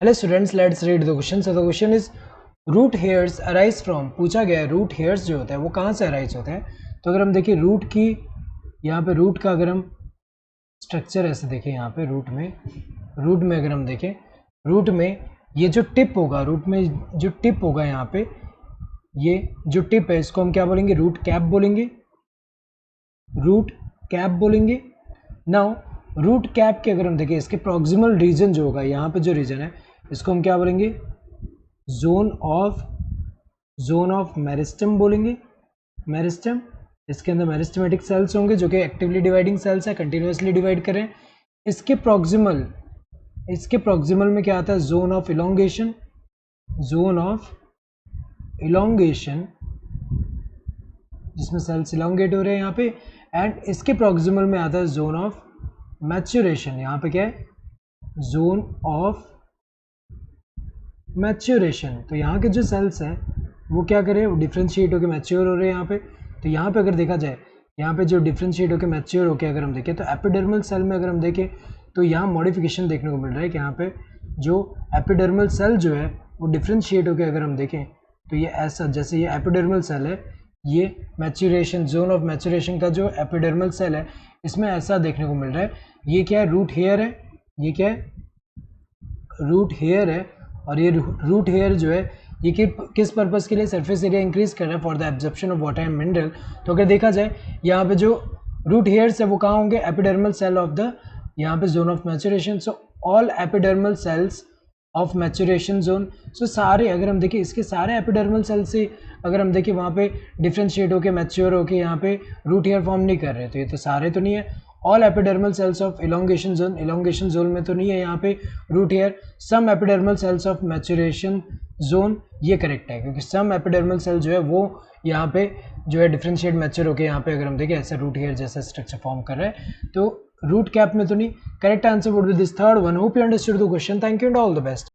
Hello students, let's read the question. So the question is root hairs arise from, पूछा गया है root hairs जो होता है वो कहाँ से अराइज होता है। तो अगर हम देखें रूट की, यहाँ पे रूट का अगर हम स्ट्रक्चर ऐसे देखें, यहाँ पे रूट में अगर हम देखें, रूट में ये जो टिप होगा, रूट में जो टिप होगा यहाँ पे, ये जो टिप है इसको हम क्या बोलेंगे, रूट कैप बोलेंगे, रूट कैप बोलेंगे। नाउ रूट कैप के अगर हम देखें, इसके प्रॉक्सिमल रीजन जो होगा, यहाँ पे जो रीजन है इसको हम क्या बोलेंगे, जोन ऑफ मेरिस्टम बोलेंगे, मेरिस्टम। इसके अंदर मेरिस्टमेटिक सेल्स होंगे जो कि एक्टिवली डिवाइडिंग सेल्स है, कंटिन्यूसली डिवाइड करें। इसके प्रॉक्सिमल में क्या आता है, जोन ऑफ इलोंगेशन, जिसमें सेल्स इलोंगेट हो रहे हैं यहाँ पे। एंड इसके प्रॉक्सिमल में आता है जोन ऑफ मैच्योरेशन। यहाँ पे क्या है, जोन ऑफ मैच्योरेशन। तो यहाँ के जो सेल्स हैं वो क्या करें, वो डिफ्रेंशिएट होकर मैच्योर हो रहे हैं यहाँ पे। तो यहाँ पे अगर देखा जाए, यहाँ पे जो डिफ्रेंशिएट होकर मैच्योर होकर अगर हम देखें, तो एपिडर्मल सेल में अगर हम देखें तो यहाँ मॉडिफिकेशन देखने को मिल रहा है कि यहाँ पे जो एपिडर्मल सेल जो है वो डिफ्रेंशिएट होकर अगर हम देखें तो ये ऐसा, जैसे ये एपिडर्मल सेल है, ये मैच्योरेशन, जोन ऑफ मैच्योरेशन का जो एपिडर्मल सेल है इसमें ऐसा देखने को मिल रहा है। ये क्या है, रूट हेयर है, ये क्या है, रूट हेयर है। और ये रूट हेयर जो है ये किस पर्पस के लिए, सरफेस एरिया इंक्रीज कर रहा है for the absorption of water and mineral. तो अगर देखा जाए यहाँ पे जो रूट हेयर्स है वो कहाँ होंगे, एपिडर्मल सेल ऑफ द, यहाँ पे zone of maturation. So all epidermal cells of maturation zone. So सारे अगर हम देखें, इसके सारे एपिडर्मल सेल से अगर हम देखें वहाँ पे डिफ्रेंशिएट होके मैच्योर होके यहाँ पे रूट हेयर फॉर्म नहीं कर रहे। तो ये तो सारे तो नहीं है। All epidermal cells of elongation zone में तो नहीं है यहाँ पे root hair. Some epidermal cells of maturation zone, ये करेक्ट है क्योंकि सम एपिडर्मल सेल जो है वो यहाँ पे जो है डिफ्रेंशिएट मैच्योर होके यहाँ पे अगर हम देखें ऐसा रूट हेयर जैसा स्ट्रक्चर फॉर्म कर रहा है। तो रूट कैप में तो नहीं, correct answer would be this third one. Hope you understood the question. Thank you and all the best.